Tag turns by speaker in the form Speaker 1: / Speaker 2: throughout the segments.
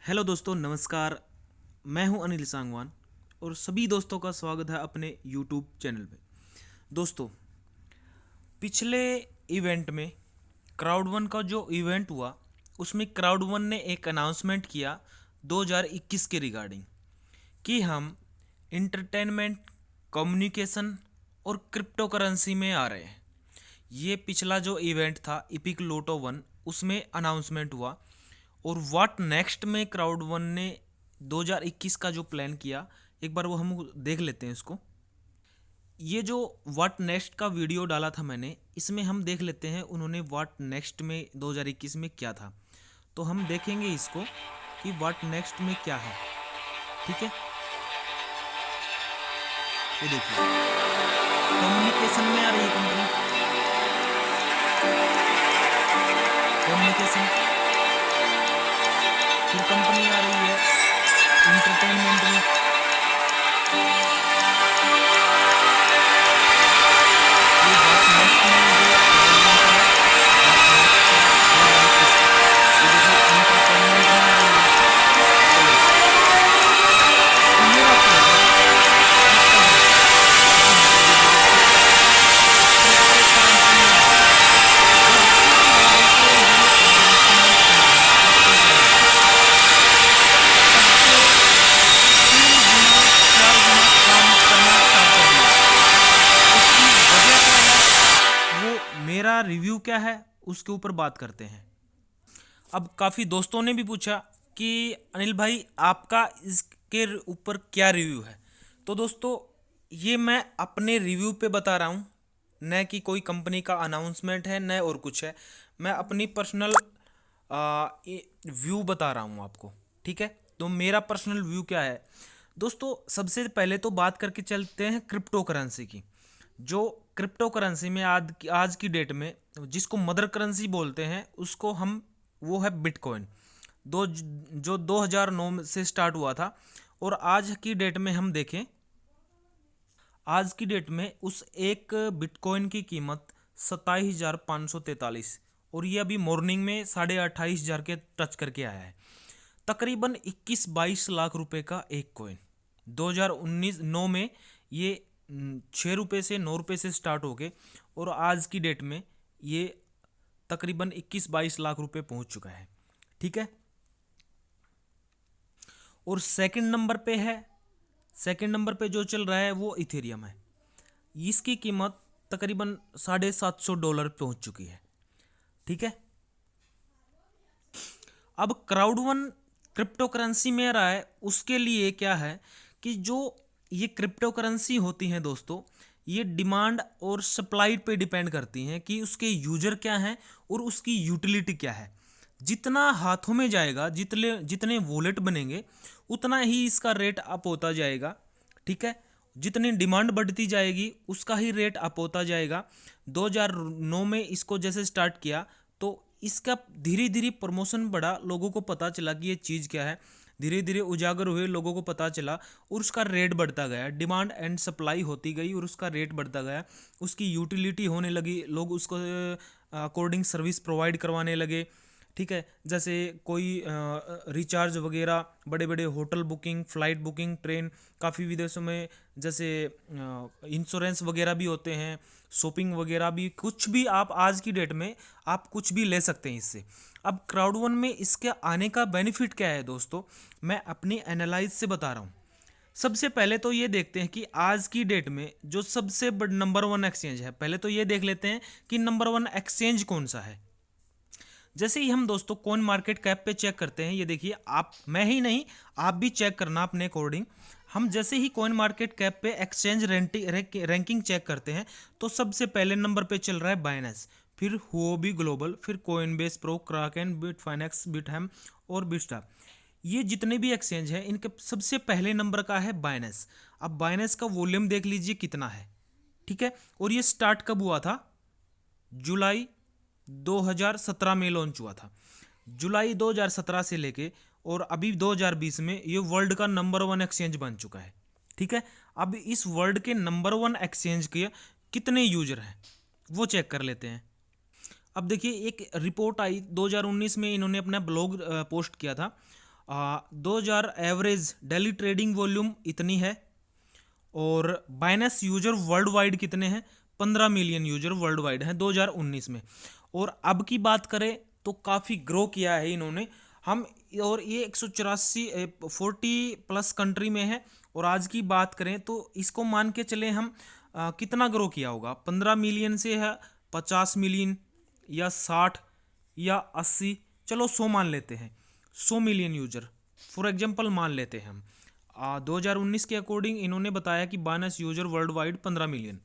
Speaker 1: Hello दोस्तों, नमस्कार। मैं हूं अनिल सांगवान और सभी दोस्तों का स्वागत है अपने यूट्यूब चैनल पे। दोस्तों, पिछले इवेंट में क्राउड वन का जो इवेंट हुआ उसमें क्राउड वन ने एक अनाउंसमेंट किया 2021 के रिगार्डिंग कि हम इंटरटेनमेंट, कम्युनिकेशन और क्रिप्टो करेंसी में आ रहे हैं। ये पिछला जो इवेंट था इपिक लोटो वन, उसमें अनाउंसमेंट हुआ। और व्हाट नेक्स्ट में क्राउड वन ने 2021 का जो प्लान किया, एक बार वो हम देख लेते हैं इसको। ये जो व्हाट नेक्स्ट का वीडियो डाला था मैंने, इसमें हम देख लेते हैं उन्होंने व्हाट नेक्स्ट में 2021 में क्या था। तो हम देखेंगे इसको कि व्हाट नेक्स्ट में क्या है। ठीक है, ये देखिए, कम्युनिकेशन में आ रही है कंपनी, कम्युनिकेशन। फिर कंपनी आ रही है इंटरटेनमेंट में, ये व्हाट नेक्स्ट में जो क्राउड वन का है, व्हाट नेक्स्ट का 2021 का। ये देखिए, इंटरटेनमेंट में आ रही है। चलो, क्लियर आपको लग रहा है किसका है? जी हाँ, ये देखिए दोस्तों, क्रिप्टो करेंसी में आ रही है। और किस लेवल पे ये अनाउंसमेंट कर रहे हैं क्रिप्टो करेंसी का? सबसे 3 गुना 4 गुना काम करना स्टार्ट कर दिया है। उसकी वजह क्या है, वो मेरा रिव्यू क्या है, उसके ऊपर बात करते हैं। अब काफ़ी दोस्तों ने भी पूछा कि अनिल भाई, आपका इसके ऊपर क्या रिव्यू है। तो दोस्तों, ये मैं अपने रिव्यू पे बता रहा हूँ, न कि कोई कंपनी का अनाउंसमेंट है, न और कुछ है। मैं अपनी पर्सनल व्यू बता रहा हूँ आपको। ठीक है, तो मेरा पर्सनल व्यू क्या है दोस्तों। सबसे पहले तो बात करके चलते हैं क्रिप्टो करेंसी की। जो क्रिप्टो करेंसी में आज की डेट में जिसको मदर करेंसी बोलते हैं, उसको हम, वो है बिटकॉइन। जो 2009 से स्टार्ट हुआ था। और आज की डेट में हम देखें, आज की डेट में उस एक बिटकॉइन की कीमत 27,543, और ये अभी मॉर्निंग में 28,500 के टच करके आया है। तकरीबन 21-22 लाख रुपए का एक कॉइन। 2019 में ये 6 रुपये से 9 रुपये से स्टार्ट हो गए, और आज की डेट में ये तकरीबन 21-22 लाख रुपए पहुंच चुका है। ठीक है, और सेकंड नंबर पे जो चल रहा है वो इथेरियम है। इसकी कीमत तकरीबन $750 पहुंच चुकी है। ठीक है, अब क्राउड वन क्रिप्टो करेंसी में रहा है, उसके लिए क्या है कि जो ये क्रिप्टो करेंसी होती हैं दोस्तों, ये डिमांड और सप्लाई पे डिपेंड करती हैं कि उसके यूजर क्या हैं और उसकी यूटिलिटी क्या है। जितना हाथों में जाएगा, जितने जितने वॉलेट बनेंगे, उतना ही इसका रेट अप होता जाएगा। ठीक है, जितनी डिमांड बढ़ती जाएगी उसका ही रेट अप होता जाएगा। 2009 में इसको जैसे स्टार्ट किया, तो इसका धीरे धीरे प्रमोशन बढ़ा, लोगों को पता चला कि ये चीज़ क्या है, धीरे धीरे उजागर हुए, लोगों को पता चला, और उसका रेट बढ़ता गया। डिमांड एंड सप्लाई होती गई और उसका रेट बढ़ता गया। उसकी यूटिलिटी होने लगी, लोग उसको अकॉर्डिंग सर्विस प्रोवाइड करवाने लगे। ठीक है, जैसे कोई रिचार्ज वगैरह, बड़े बड़े hotel booking, flight booking, train, काफ़ी विदेशों में जैसे इंश्योरेंस वगैरह भी होते हैं, शॉपिंग वगैरह भी, कुछ भी आप आज की डेट में आप कुछ भी ले सकते हैं इससे। अब क्राउड वन में इसके आने का बेनिफिट क्या है दोस्तों, मैं अपनी एनालाइज से बता रहा हूँ। सबसे पहले तो ये देखते हैं कि आज की डेट में जो सबसे बड़ा नंबर वन एक्सचेंज है, पहले तो ये देख लेते हैं कि नंबर वन एक्सचेंज कौन सा है। जैसे ही हम दोस्तों कॉइन मार्केट कैप पे चेक करते हैं, ये देखिए, आप, मैं ही नहीं, आप भी चेक करना अपने अकॉर्डिंग। हम जैसे ही कॉइन मार्केट कैप पे एक्सचेंज रैंकिंग चेक करते हैं, तो सबसे पहले नंबर पे चल रहा है बाइनेंस, फिर हुओबी ग्लोबल, फिर कोइनबेस प्रो, क्राकेन, बिटफाइनेक्स, बिटहैम और बिटस्टार। ये जितने भी एक्सचेंज हैं, इनके सबसे पहले नंबर का है बाइनेंस। अब बाइनेंस का वॉल्यूम देख लीजिए कितना है। ठीक है, और ये स्टार्ट कब हुआ था, जुलाई 2017 में लॉन्च हुआ था। जुलाई 2017 से लेके और अभी 2020 में ये वर्ल्ड का नंबर वन एक्सचेंज बन चुका है। ठीक है, अब इस वर्ल्ड के नंबर वन एक्सचेंज के कितने यूजर हैं वो चेक कर लेते हैं। अब देखिए, एक रिपोर्ट आई 2019 में, इन्होंने अपना ब्लॉग पोस्ट किया था। 2000 एवरेज डेली ट्रेडिंग वॉल्यूम इतनी है, और बाइनेंस यूजर वर्ल्ड वाइड कितने हैं, 15 मिलियन यूजर वर्ल्ड वाइड हैं 2019 में। और अब की बात करें तो काफ़ी ग्रो किया है इन्होंने, हम और ये 184 40 प्लस कंट्री में है। और आज की बात करें तो इसको मान के चले हम कितना ग्रो किया होगा, 15 मिलियन से है 50 मिलियन या 60 या 80, चलो 100 मान लेते हैं, 100 मिलियन यूजर फॉर एग्जांपल मान लेते हैं हम। 2019 के अकॉर्डिंग इन्होंने बताया कि Binance user world wide 15 million,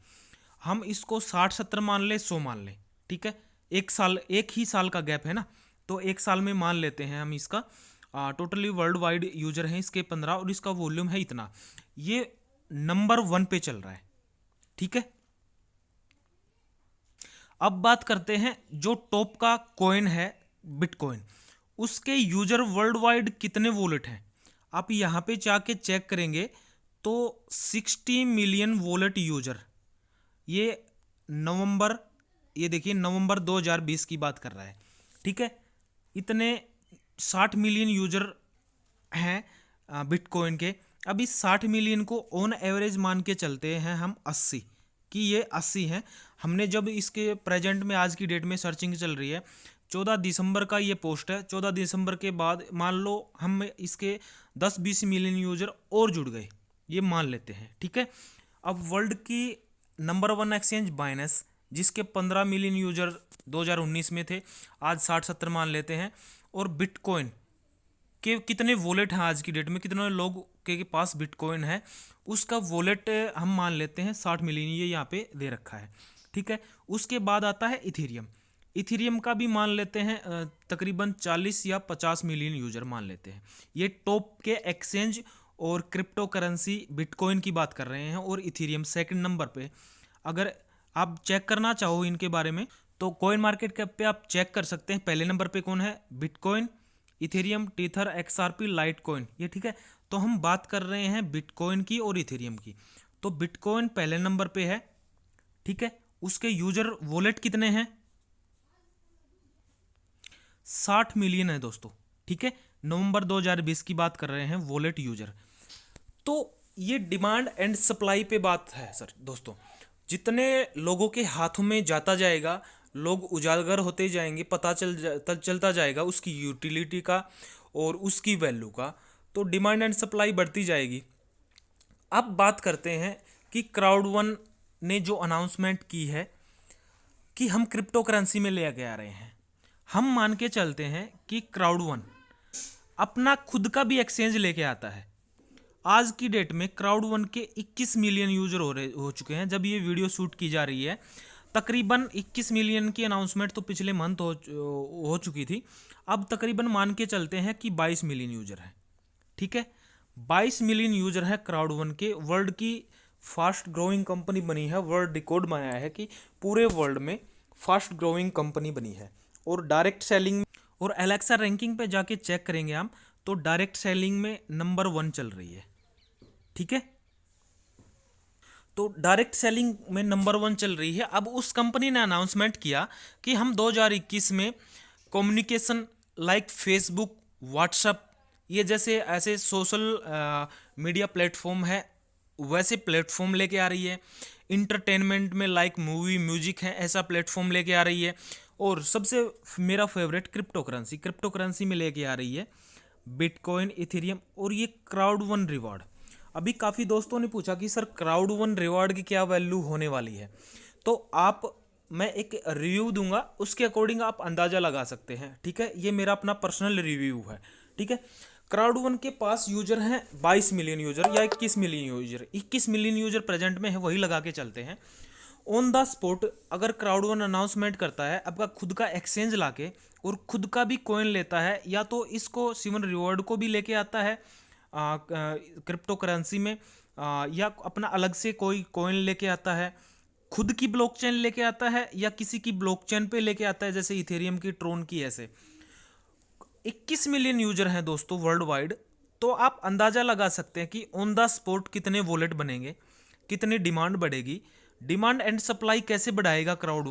Speaker 1: हम इसको 60-70 मान लें, 100 मान लें, ठीक है, एक साल, एक ही साल का गैप है ना, तो एक साल में मान लेते हैं हम इसका। टोटली वर्ल्ड वाइड यूजर हैं इसके 15 और इसका वॉल्यूम है इतना, ये नंबर 1 पे चल रहा है, ठीक है। अब बात करते हैं जो टॉप का कॉइन है बिटकॉइन, उसके यूजर वर्ल्ड वाइड कितने वॉलेट हैं। आप यहाँ पे जाके चेक करेंगे तो 60 मिलियन वॉलेट यूजर, ये नवंबर, ये देखिए नवंबर 2020 की बात कर रहा है, ठीक है। इतने 60 मिलियन यूजर हैं बिटकॉइन के। अब इस 60 मिलियन को ऑन एवरेज मान के चलते हैं हम 80, कि ये 80 हैं। हमने जब इसके प्रेजेंट में आज की डेट में सर्चिंग चल रही है, 14 दिसंबर का ये पोस्ट है, 14 दिसंबर के बाद मान लो हम इसके 10-20 मिलियन यूजर और जुड़ गए, ये मान लेते हैं, ठीक है। अब वर्ल्ड की नंबर 1 एक्सचेंज बाइनेंस, जिसके 15 मिलियन यूजर 2019 में थे, आज 60-70 मान लेते हैं। और बिटकॉइन के कितने वॉलेट हैं आज की डेट में, कितने लोग के पास बिटकॉइन है, उसका वॉलेट हम मान लेते हैं 60 मिलियन, ये यहाँ पे दे रखा है, ठीक है। उसके बाद आता है इथेरियम, इथेरियम का भी मान लेते हैं तकरीबन 40 या 50 मिलियन यूजर मान लेते हैं। ये टॉप के एक्सचेंज और क्रिप्टो करेंसी बिटकॉइन की बात कर रहे हैं, और इथेरियम सेकंड नंबर पे। अगर आप चेक करना चाहो इनके बारे में तो कॉइन मार्केट कैप पे आप चेक कर सकते हैं, पहले नंबर पे कौन है, Bitcoin, Ethereum, Tether, XRP, Litecoin, ये ठीक है। तो हम बात कर रहे हैं बिटकॉइन की और इथेरियम की, तो बिटकॉइन पहले नंबर पे है, ठीक है। उसके यूजर वॉलेट कितने हैं, 60 मिलियन है दोस्तों, ठीक है। नवंबर 2020 की बात कर रहे हैं वॉलेट यूजर। तो ये डिमांड एंड सप्लाई पे बात है सर दोस्तों, जितने लोगों के हाथों में जाता जाएगा, लोग उजागर होते जाएंगे, पता चलता जाएगा उसकी यूटिलिटी का और उसकी वैल्यू का, तो डिमांड एंड सप्लाई बढ़ती जाएगी। अब बात करते हैं कि क्राउड वन ने जो अनाउंसमेंट की है कि हम क्रिप्टो करेंसी में ले आ रहे हैं, हम मान के चलते हैं कि क्राउड वन अपना खुद का भी एक्सचेंज लेके आता है। आज की डेट में क्राउड वन के 21 मिलियन यूजर हो चुके हैं, जब ये वीडियो शूट की जा रही है। तकरीबन 21 मिलियन की अनाउंसमेंट तो पिछले मंथ हो चुकी थी, अब तकरीबन मान के चलते हैं कि 22 मिलियन यूजर है, ठीक है। 22 मिलियन यूजर है क्राउड वन के, वर्ल्ड की फास्ट ग्रोइंग कंपनी बनी है, वर्ल्ड रिकॉर्ड बनाया है कि पूरे वर्ल्ड में फास्ट ग्रोइंग कंपनी बनी है। और डायरेक्ट सेलिंग और एलेक्सा रैंकिंग पे जाके चेक करेंगे हम, तो डायरेक्ट सेलिंग में नंबर 1 चल रही है, ठीक है। तो डायरेक्ट सेलिंग में नंबर 1 चल रही है। अब उस कंपनी ने अनाउंसमेंट किया कि हम 2021 में कम्युनिकेशन लाइक फेसबुक, व्हाट्सएप, ये जैसे ऐसे सोशल मीडिया प्लेटफॉर्म है, वैसे प्लेटफॉर्म लेके आ रही है। इंटरटेनमेंट में लाइक मूवी, म्यूजिक है, ऐसा प्लेटफॉर्म लेके आ रही है। और सबसे मेरा फेवरेट क्रिप्टो करेंसी में लेके आ रही है बिटकॉइन, इथेरियम और ये क्राउड वन रिवॉर्ड। अभी काफ़ी दोस्तों ने पूछा कि सर क्राउड वन रिवॉर्ड की क्या वैल्यू होने वाली है, तो मैं एक रिव्यू दूंगा, उसके अकॉर्डिंग आप अंदाज़ा लगा सकते हैं, ठीक है। ये मेरा अपना पर्सनल रिव्यू है, ठीक है। क्राउड वन के पास यूजर हैं 22 मिलियन यूजर या 21 million user, 21 million user present में है, वही लगा के चलते हैं। ऑन द स्पॉट अगर क्राउड वन अनाउंसमेंट करता है आपका खुद का एक्सचेंज लाके और खुद का भी कॉइन लेता है, या तो इसको सिवन रिवॉर्ड को भी लेके आता है क्रिप्टो करेंसी में, या अपना अलग से कोई कॉइन लेके आता है, खुद की ब्लॉकचेन लेके आता है, या किसी की ब्लॉकचेन पे लेके आता है, जैसे इथेरियम की, ट्रोन की, ऐसे 21 मिलियन यूजर हैं दोस्तों वर्ल्ड वाइड। तो आप अंदाज़ा लगा सकते हैं कि ऑन द स्पॉट कितने वॉलेट बनेंगे, कितनी डिमांड बढ़ेगी, डिमांड एंड सप्लाई कैसे बढ़ाएगा क्राउड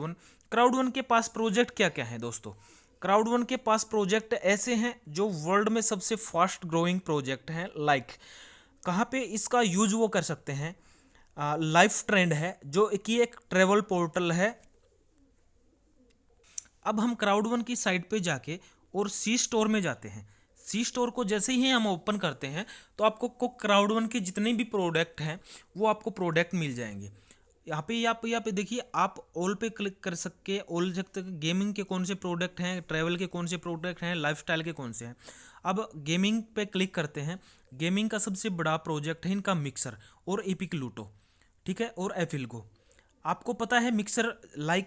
Speaker 1: वन के पास प्रोजेक्ट क्या क्या है दोस्तों। क्राउड वन के पास प्रोजेक्ट ऐसे हैं जो वर्ल्ड में सबसे फास्ट ग्रोइंग प्रोजेक्ट हैं। कहाँ पे इसका यूज वो कर सकते हैं, लाइफ ट्रेंड है जो कि एक ट्रेवल पोर्टल है। अब हम क्राउड वन की साइट पे जाके और सी स्टोर में जाते हैं। सी स्टोर को जैसे ही हम ओपन करते हैं तो आपको क्राउड वन के जितने भी प्रोडक्ट हैं वो आपको प्रोडक्ट मिल जाएंगे। यहाँ पे देखिए, आप ऑल पे क्लिक कर सकते, ऑल सकते गेमिंग के कौन से प्रोडक्ट हैं, ट्रैवल के कौन से प्रोडक्ट हैं, लाइफस्टाइल के कौन से हैं। अब गेमिंग पे क्लिक करते हैं। गेमिंग का सबसे बड़ा प्रोजेक्ट है इनका मिक्सर और एपिक लूटो, ठीक है, और एफिलगो। आपको पता है मिक्सर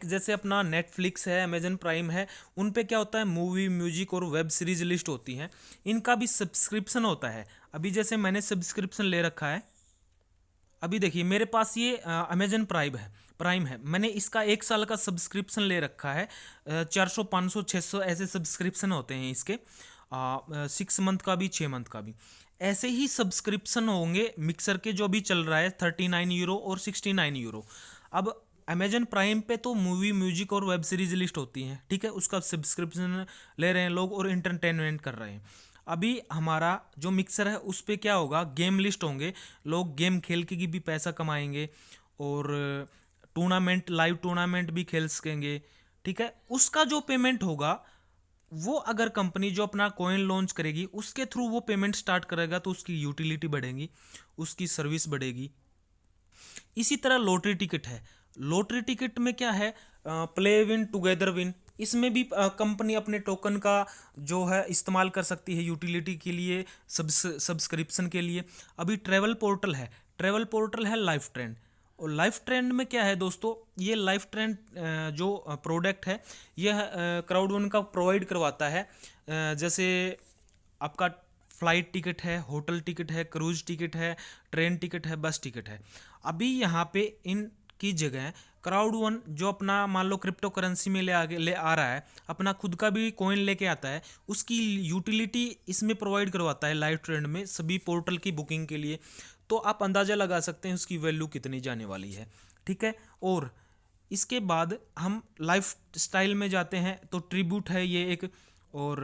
Speaker 1: जैसे अपना नेटफ्लिक्स है, अमेजन प्राइम है, उन पे क्या होता है, मूवी, म्यूजिक और वेब सीरीज लिस्ट होती हैं। इनका भी सब्सक्रिप्शन होता है। अभी जैसे मैंने सब्सक्रिप्शन ले रखा है, अभी देखिए मेरे पास ये अमेजन प्राइम है। मैंने इसका 1 साल का सब्सक्रिप्शन ले रखा है। 400, 500, 600 ऐसे सब्सक्रिप्शन होते हैं इसके, 6 मंथ का भी, 6 मंथ का भी। ऐसे ही सब्सक्रिप्शन होंगे मिक्सर के, जो भी चल रहा है 39 यूरो और 69 यूरो। अब अमेजन प्राइम पे तो मूवी, म्यूजिक और वेब सीरीज लिस्ट होती हैं, ठीक है, उसका सब्सक्रिप्शन ले रहे हैं लोग और इंटरटेनमेंट कर रहे हैं। अभी हमारा जो मिक्सर है उस पे क्या होगा, गेम लिस्ट होंगे, लोग गेम खेल के भी पैसा कमाएंगे और लाइव टूर्नामेंट भी खेल सकेंगे, ठीक है। उसका जो पेमेंट होगा वो, अगर कंपनी जो अपना कॉइन लॉन्च करेगी उसके थ्रू वो पेमेंट स्टार्ट करेगा तो उसकी यूटिलिटी बढ़ेगी, उसकी सर्विस बढ़ेगी। इसी तरह लॉटरी टिकट है। लॉटरी टिकट में क्या है, प्ले विन टुगेदर विन। इसमें भी कंपनी अपने टोकन का जो है इस्तेमाल कर सकती है यूटिलिटी के लिए, सब्सक्रिप्शन के लिए। अभी ट्रेवल पोर्टल है लाइफ ट्रेंड। और लाइफ ट्रेंड में क्या है दोस्तों, ये लाइफ ट्रेंड जो प्रोडक्ट है यह क्राउड वन का प्रोवाइड करवाता है। जैसे आपका फ्लाइट टिकट है, होटल टिकट है, क्रूज टिकट है, ट्रेन टिकट है, बस टिकट है। अभी यहाँ पे इनकी जगह क्राउड वन जो अपना मान लो क्रिप्टो करेंसी में ले आ रहा है, अपना खुद का भी कॉइन लेके आता है, उसकी यूटिलिटी इसमें प्रोवाइड करवाता है लाइव ट्रेंड में सभी पोर्टल की बुकिंग के लिए। तो आप अंदाज़ा लगा सकते हैं उसकी वैल्यू कितनी जाने वाली है, ठीक है। और इसके बाद हम लाइफ स्टाइल में जाते हैं तो ट्रिब्यूट है ये एक, और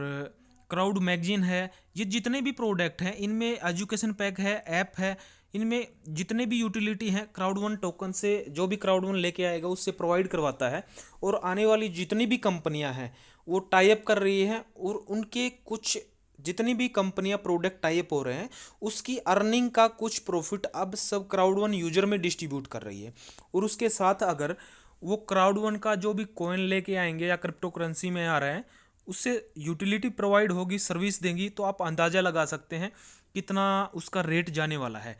Speaker 1: क्राउड मैगजीन है। ये जितने भी प्रोडक्ट हैं इनमें एजुकेशन पैक है, ऐप है, इनमें जितने भी यूटिलिटी हैं क्राउड वन टोकन से, जो भी क्राउड वन लेके आएगा उससे प्रोवाइड करवाता है। और आने वाली जितनी भी कंपनियां हैं वो टाई अप कर रही हैं, और उनके कुछ जितनी भी कंपनियां प्रोडक्ट टाई अप हो रहे हैं उसकी अर्निंग का कुछ प्रॉफिट अब सब क्राउड वन यूजर में डिस्ट्रीब्यूट कर रही है। और उसके साथ अगर वो क्राउड वन का जो भी कॉइन लेके आएंगे या क्रिप्टो करेंसी में आ रहे हैं उससे यूटिलिटी प्रोवाइड होगी, सर्विस देंगी, तो आप अंदाज़ा लगा सकते हैं कितना उसका रेट जाने वाला है।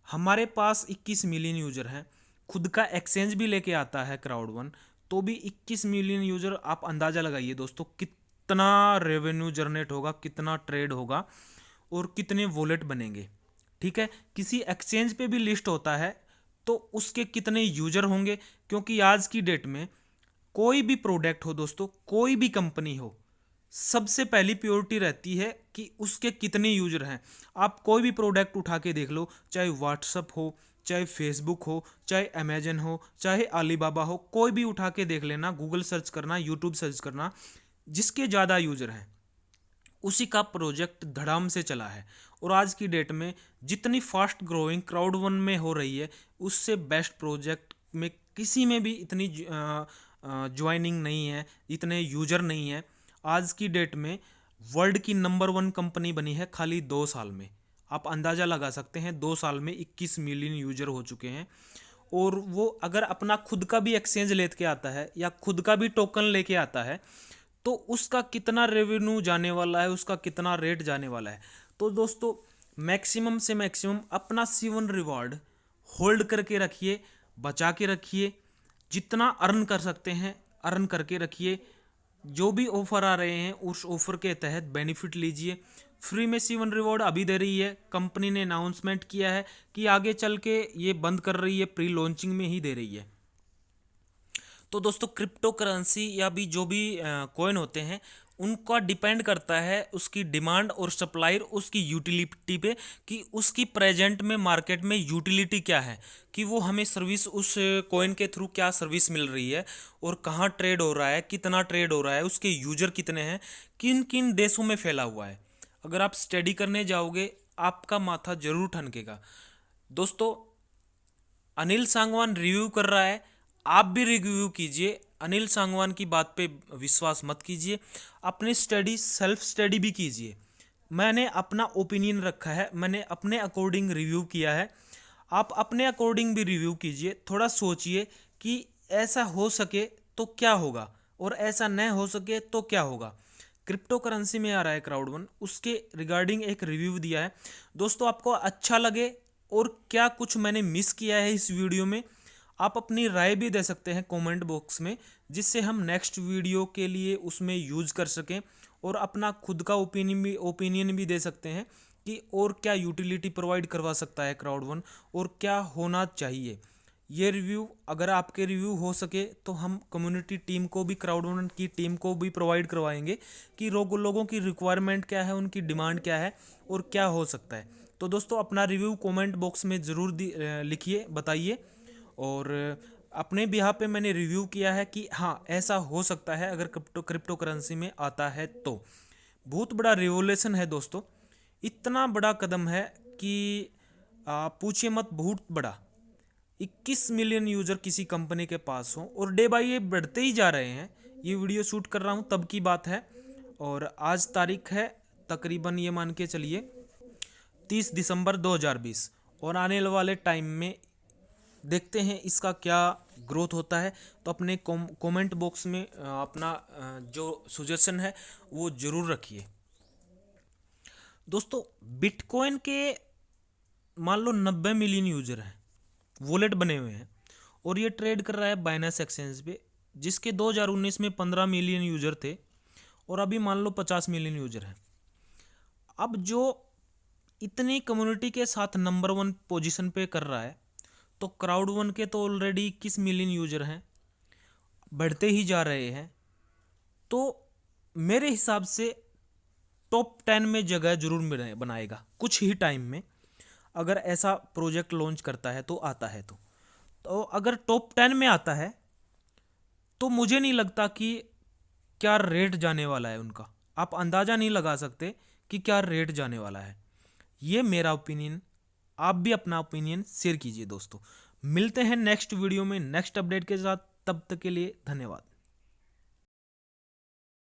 Speaker 1: हमारे पास 21 मिलियन यूज़र हैं, खुद का एक्सचेंज भी लेके आता है क्राउड वन, तो भी 21 मिलियन यूज़र, आप अंदाज़ा लगाइए दोस्तों कितना रेवेन्यू जनरेट होगा, कितना ट्रेड होगा और कितने वॉलेट बनेंगे, ठीक है। किसी एक्सचेंज पे भी लिस्ट होता है तो उसके कितने यूज़र होंगे, क्योंकि आज की डेट में कोई भी प्रोडक्ट हो दोस्तों, कोई भी कंपनी हो, सबसे पहली प्योरिटी रहती है कि उसके कितने यूजर हैं। आप कोई भी प्रोडक्ट उठा के देख लो, चाहे व्हाट्सअप हो, चाहे फेसबुक हो, चाहे अमेजन हो, चाहे अलीबाबा हो, कोई भी उठा के देख लेना, गूगल सर्च करना, यूट्यूब सर्च करना, जिसके ज़्यादा यूजर हैं उसी का प्रोजेक्ट धड़ाम से चला है। और आज की डेट में जितनी फास्ट ग्रोइंग क्राउड वन में हो रही है उससे बेस्ट प्रोजेक्ट में किसी में भी इतनी ज्वाइनिंग नहीं है, इतने यूजर नहीं है। आज की डेट में वर्ल्ड की नंबर 1 कंपनी बनी है खाली 2 साल में। आप अंदाज़ा लगा सकते हैं 2 साल में 21 मिलियन यूजर हो चुके हैं। और वो अगर अपना खुद का भी एक्सचेंज लेके आता है या खुद का भी टोकन लेके आता है तो उसका कितना रेवेन्यू जाने वाला है, उसका कितना रेट जाने वाला है। तो दोस्तों मैक्सिमम से मैक्सिमम अपना C1 रिवॉर्ड होल्ड करके रखिए, बचा के रखिए, जितना अर्न कर सकते हैं अर्न करके रखिए। जो भी ऑफर आ रहे हैं उस ऑफर के तहत बेनिफिट लीजिए। फ्री में C1 रिवॉर्ड अभी दे रही है, कंपनी ने अनाउंसमेंट किया है कि आगे चल के ये बंद कर रही है, प्री लॉन्चिंग में ही दे रही है। तो दोस्तों क्रिप्टो करेंसी या भी जो भी कॉइन होते हैं उनका डिपेंड करता है उसकी डिमांड और सप्लायर उसकी यूटिलिटी पे, कि उसकी प्रेजेंट में मार्केट में यूटिलिटी क्या है, कि वो हमें सर्विस उस कॉइन के थ्रू क्या सर्विस मिल रही है, और कहाँ ट्रेड हो रहा है, कितना ट्रेड हो रहा है, उसके यूजर कितने हैं, किन किन देशों में फैला हुआ है। अगर आप स्टडी करने जाओगे आपका माथा जरूर ठनकेगा। दोस्तों, अनिल सांगवान रिव्यू कर रहा है, आप भी रिव्यू कीजिए। अनिल सांगवान की बात पे विश्वास मत कीजिए, अपनी स्टडी सेल्फ स्टडी भी कीजिए। मैंने अपना ओपिनियन रखा है, मैंने अपने अकॉर्डिंग रिव्यू किया है, आप अपने अकॉर्डिंग भी रिव्यू कीजिए। थोड़ा सोचिए कि ऐसा हो सके तो क्या होगा और ऐसा न हो सके तो क्या होगा। क्रिप्टो करेंसी में आ रहा है क्राउड1, उसके रिगार्डिंग एक रिव्यू दिया है। दोस्तों, आपको अच्छा लगे और क्या कुछ मैंने मिस किया है इस वीडियो में, आप अपनी राय भी दे सकते हैं कमेंट बॉक्स में, जिससे हम नेक्स्ट वीडियो के लिए उसमें यूज कर सकें, और अपना खुद का ओपिनियन भी दे सकते हैं कि और क्या यूटिलिटी प्रोवाइड करवा सकता है क्राउड1 और क्या होना चाहिए। ये रिव्यू अगर आपके रिव्यू हो सके तो हम कम्युनिटी टीम को भी, क्राउड1 की टीम को भी प्रोवाइड करवाएंगे कि लोगों की रिक्वायरमेंट क्या है, उनकी डिमांड क्या है और क्या हो सकता है। तो दोस्तों, अपना रिव्यू कमेंट बॉक्स में ज़रूर लिखिए, बताइए। और अपने बिहाफ पे मैंने रिव्यू किया है कि हाँ ऐसा हो सकता है अगर क्रिप्टो करेंसी में आता है तो। बहुत बड़ा रिवोल्यूशन है दोस्तों, इतना बड़ा कदम है कि पूछिए मत, बहुत बड़ा। 21 मिलियन यूजर किसी कंपनी के पास हो और डे बाई ये बढ़ते ही जा रहे हैं। ये वीडियो शूट कर रहा हूँ तब की बात है, और आज तारीख है तकरीबन, ये मान के चलिए 30 दिसंबर 2020, और आने वाले टाइम में देखते हैं इसका क्या ग्रोथ होता है। तो अपने कमेंट बॉक्स में अपना जो सजेशन है वो ज़रूर रखिए। दोस्तों, बिटकॉइन के मान लो 90 मिलियन यूजर हैं, वॉलेट बने हुए हैं, और ये ट्रेड कर रहा है बाइनेंस एक्सचेंज पे, जिसके 2019 में 15 मिलियन यूजर थे और अभी मान लो 50 मिलियन यूजर हैं। अब जो इतनी कम्युनिटी के साथ नंबर 1 पोजीशन पे कर रहा है, तो क्राउड1 के तो ऑलरेडी 21 मिलियन यूजर हैं, बढ़ते ही जा रहे हैं। तो मेरे हिसाब से टॉप 10 में जगह जरूर बनाएगा कुछ ही टाइम में, अगर ऐसा प्रोजेक्ट लॉन्च करता है तो, आता है तो अगर टॉप 10 में आता है तो मुझे नहीं लगता कि क्या रेट जाने वाला है उनका। आप अंदाज़ा नहीं लगा सकते कि क्या रेट जाने वाला है। ये मेरा ओपिनियन, आप भी अपना ओपिनियन शेयर कीजिए। दोस्तों, मिलते हैं नेक्स्ट वीडियो में नेक्स्ट अपडेट के साथ, तब तक के लिए धन्यवाद।